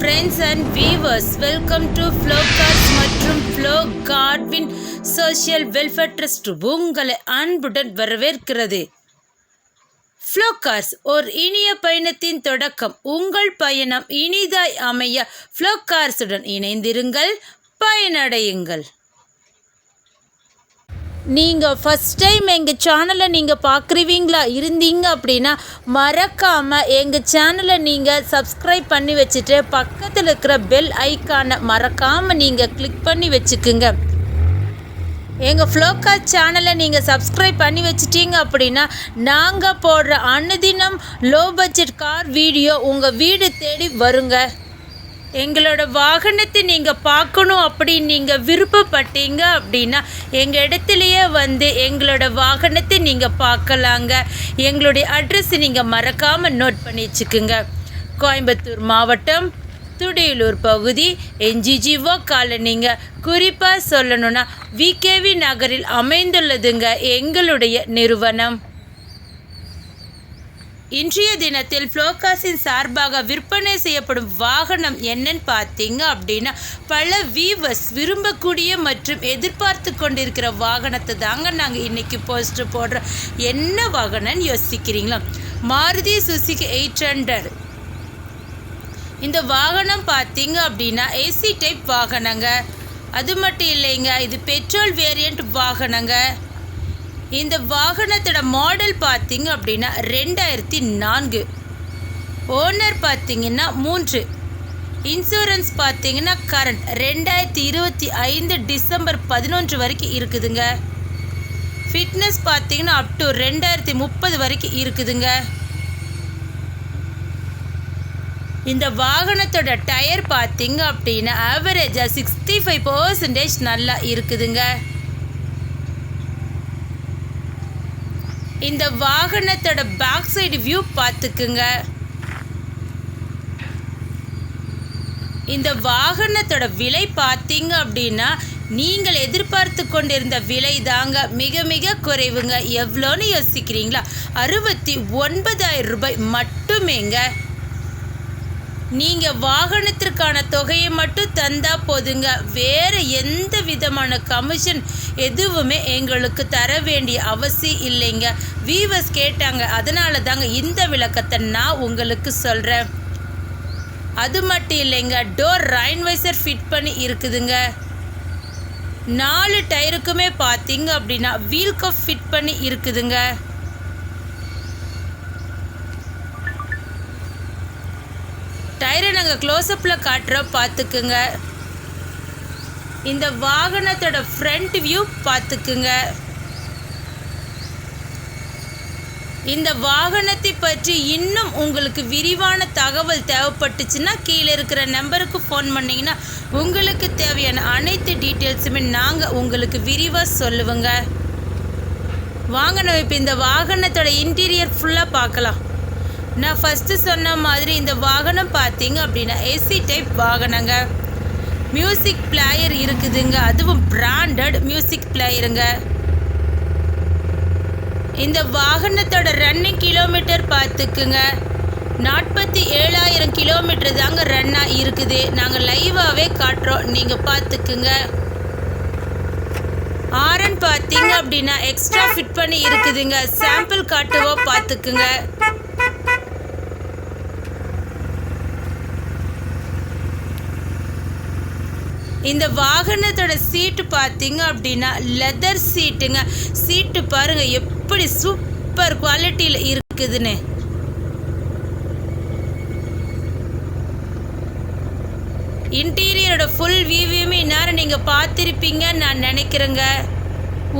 Friends and viewers, welcome to flow cars மற்றும் flow கார்ட்வின் social welfare trust உங்களை அன்புடன் வரவேற்கிறது. ஃப்ளோ கார்ஸ் ஒரு இனிய பயணத்தின் தொடக்கம். உங்கள் பயணம் இனிதாய் அமைய ஃப்ளோ கார்ஸுடன் இணைந்திருங்கள், பயனடையுங்கள். நீங்கள் ஃபஸ்ட் டைம் எங்கள் சேனலை நீங்கள் பார்க்குறீங்களா இருந்தீங்க அப்படின்னா மறக்காமல் எங்கள் சேனலை நீங்கள் சப்ஸ்கிரைப் பண்ணி வச்சுட்டு பக்கத்தில் இருக்கிற பெல் ஐக்கானை மறக்காமல் நீங்கள் கிளிக் பண்ணி வச்சுக்குங்க. எங்கள் ஃப்ளோகார் சேனலை நீங்கள் சப்ஸ்கிரைப் பண்ணி வச்சிட்டிங்க அப்படின்னா நாங்கள் போடுற அனுதினம் லோ பட்ஜெட் கார் வீடியோ உங்கள் வீடு தேடி வருங்க. எங்களோட வாகனத்தை நீங்கள் பார்க்கணும் அப்படின்னு நீங்கள் விருப்பப்பட்டீங்க அப்படின்னா எங்கள் இடத்துலையே வந்து எங்களோட வாகனத்தை நீங்கள் பார்க்கலாங்க. எங்களுடைய அட்ரஸ் நீங்கள் மறக்காமல் நோட் பண்ணி வச்சுக்குங்க. கோயம்புத்தூர் மாவட்டம், துடியலூர் பகுதி, என்ஜிஜிஓ காலனிங்க. குறிப்பாக சொல்லணுன்னா விகேவி நகரில் அமைந்துள்ளதுங்க எங்களுடைய நிறுவனம். இன்றைய தினத்தில் ஃப்ளோகாஸின் சார்பாக விற்பனை செய்யப்படும் வாகனம் என்னன்னு பார்த்தீங்க அப்படின்னா பல வீவர்ஸ் விரும்பக்கூடிய மற்றும் எதிர்பார்த்து கொண்டிருக்கிற வாகனத்தை தாங்க நாங்கள் இன்றைக்கி போஸ்ட் போடுறோம். என்ன வாகனம்னு யோசிக்கிறீங்களா? மாருதி சுசுகி 800. இந்த வாகனம் பார்த்தீங்க அப்படின்னா ஏசி டைப் வாகனங்க. அது மட்டும் இல்லைங்க, இது பெட்ரோல் வேரியண்ட் வாகனங்க. இந்த வாகனத்தோட மாடல் பார்த்தீங்க அப்படின்னா 2004. ஓனர் பார்த்தீங்கன்னா 3. இன்சூரன்ஸ் பார்த்தீங்கன்னா கரண்ட் 2025 டிசம்பர் 11 வரைக்கும் இருக்குதுங்க. ஃபிட்னஸ் பார்த்தீங்கன்னா அப் டு 2030 வரைக்கும் இருக்குதுங்க. இந்த வாகனத்தோட டயர் பார்த்தீங்க அப்படின்னா ஆவரேஜாக 65% நல்லா இருக்குதுங்க. இந்த வாகனத்தோட பேக் சைடு வியூ பார்த்துக்குங்க. இந்த வாகனத்தோட விலை பார்த்தீங்க அப்படின்னா நீங்கள் எதிர்பார்த்து கொண்டிருந்த விலை தாங்க, மிக மிக குறைவுங்க. எவ்வளோன்னு யோசிக்கிறீங்களா? 69,000 ரூபாய் மட்டுமேங்க. நீங்கள் வாகனத்திற்கான தொகையை மட்டும் தந்தால் போதுங்க. வேறு எந்த விதமான கமிஷன் எதுவுமே எங்களுக்கு தர வேண்டிய அவசியம் இல்லைங்க. வீவர்ஸ் கேட்டாங்க, அதனால தாங்க இந்த விளக்கத்தை நான் உங்களுக்கு சொல்கிறேன். அது மட்டும் இல்லைங்க, டோர் ரைன்வைசர் ஃபிட் பண்ணி இருக்குதுங்க. 4 டயருக்குமே பார்த்தீங்க அப்படின்னா வீல் கப் ஃபிட் பண்ணி இருக்குதுங்க. டயரை நாங்கள் க்ளோஸ்அப்பில் காட்டுறோம், பார்த்துக்குங்க. இந்த வாகனத்தோட ஃப்ரண்ட் வியூ பார்த்துக்குங்க. இந்த வாகனத்தை பற்றி இன்னும் உங்களுக்கு விரிவான தகவல் தேவைப்பட்டுச்சுன்னா கீழே இருக்கிற நம்பருக்கு ஃபோன் பண்ணிங்கன்னா உங்களுக்கு தேவையான அனைத்து டீட்டெயில்ஸுமே நாங்கள் உங்களுக்கு விரிவாக சொல்லுவோங்க. வாங்க நம்ம இப்போ இந்த வாகனத்தோட இன்டீரியர் ஃபுல்லாக பார்க்கலாம். நான் ஃபஸ்ட்டு சொன்ன மாதிரி இந்த வாகனம் பார்த்தீங்க அப்படின்னா ஏசி டைப் வாகனங்க. மியூசிக் பிளேயர் இருக்குதுங்க, அதுவும் பிராண்டட் மியூசிக் பிளேயருங்க. இந்த வாகனத்தோட ரன்னிங் கிலோமீட்டர் பார்த்துக்குங்க 47,000 கிலோமீட்டர் தாங்க ரன்னாக இருக்குது. நாங்கள் லைவாகவே காட்டுறோம், நீங்கள் பார்த்துக்குங்க. ஆரன் பார்த்தீங்க அப்படின்னா எக்ஸ்ட்ரா ஃபிட் பண்ணி இருக்குதுங்க. சாம்பிள் காட்டுவோம், பார்த்துக்குங்க. இந்த வாகனத்தோட சீட்டு பார்த்தீங்க அப்படின்னா லெதர் சீட்டுங்க. சீட்டு பாருங்க எப்படி சூப்பர் குவாலிட்டியில் இருக்குதுன்னு. இன்டீரியரோட ஃபுல் வியூவையுமே இந்நேரம் நீங்கள் பார்த்துருப்பீங்கன்னு நான் நினைக்கிறேங்க.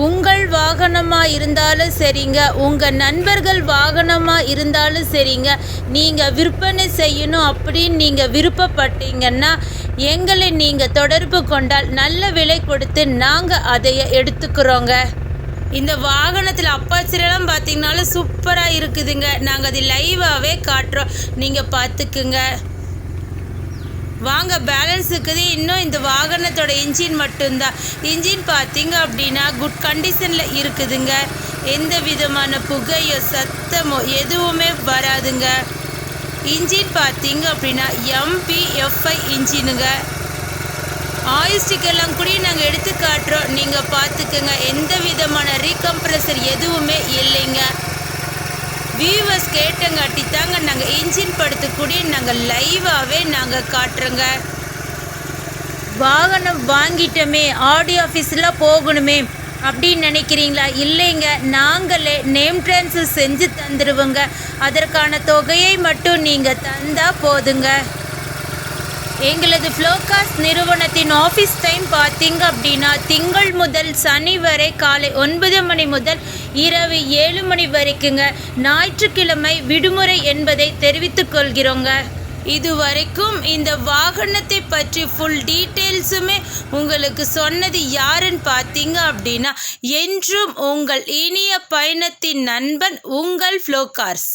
உங்கள் வாகனமாக இருந்தாலும் சரிங்க, உங்கள் நண்பர்கள் வாகனமாக இருந்தாலும் சரிங்க, நீங்கள் விற்பனை செய்யணும் அப்படின்னு நீங்கள் விருப்பப்பட்டீங்கன்னா எங்களை நீங்கள் தொடர்பு கொண்டால் நல்ல விலை கொடுத்து நாங்கள் அதை எடுத்துக்கிறோங்க. இந்த வாகனத்தில் அப்பாச்சிரெல்லாம் பார்த்தீங்கன்னாலும் சூப்பராக இருக்குதுங்க. நாங்கள் அது லைவாகவே காட்டுறோம், நீங்கள் பார்த்துக்குங்க. வாங்க பேலன்ஸ் இருக்குது. இன்னும் இந்த வாகனத்தோட இன்ஜின் மட்டும்தான். இன்ஜின் பார்த்தீங்க அப்படின்னா குட் கண்டிஷனில் இருக்குதுங்க. எந்த விதமான புகையோ சத்தமோ எதுவுமே வராதுங்க. இன்ஜின் பார்த்தீங்க அப்படின்னா MPFI இன்ஜினுங்க. ஆயில் ஸ்டிக்கர்லாம் கூட நாங்கள் எடுத்து காட்டுறோம், நீங்கள் பார்த்துக்குங்க. எந்த விதமான ரீகம்ப்ரஸர் எதுவுமே இல்லைங்க. வியூவர்ஸ் கேட்டங்காட்டி தாங்க நாங்கள் இன்ஜின் படுத்தக்கூடிய நாங்கள் லைவாகவே நாங்கள் காட்டுறோங்க. வாகனம் வாங்கிட்டோமே, ஆடி ஆஃபீஸில் போகணுமே அப்படின்னு நினைக்கிறீங்களா? இல்லைங்க, நாங்களே நேம் ட்ரான்ஸ்ஃபர் செஞ்சு தந்துடுவோங்க. அதற்கான தொகையை மட்டும் நீங்கள் தந்தால் போதுங்க. எங்களது ஃப்ளோகாஸ் நிறுவனத்தின் ஆஃபீஸ் டைம் பார்த்தீங்க அப்படின்னா திங்கள் முதல் சனி வரை காலை 9 மணி முதல் இரவு 7 மணி வரைக்குங்க. ஞாயிற்றுக்கிழமை விடுமுறை என்பதை தெரிவித்துக் கொள்கிறோங்க. இதுவரைக்கும் இந்த வாகனத்தை பற்றி ஃபுல் டீட்டெயில்ஸுமே உங்களுக்கு சொன்னது யாருன்னு பார்த்தீங்க அப்படின்னா என்றும் உங்கள் இனிய பயணத்தின் நண்பன் உங்கள் ஃப்ளோகார்ஸ்.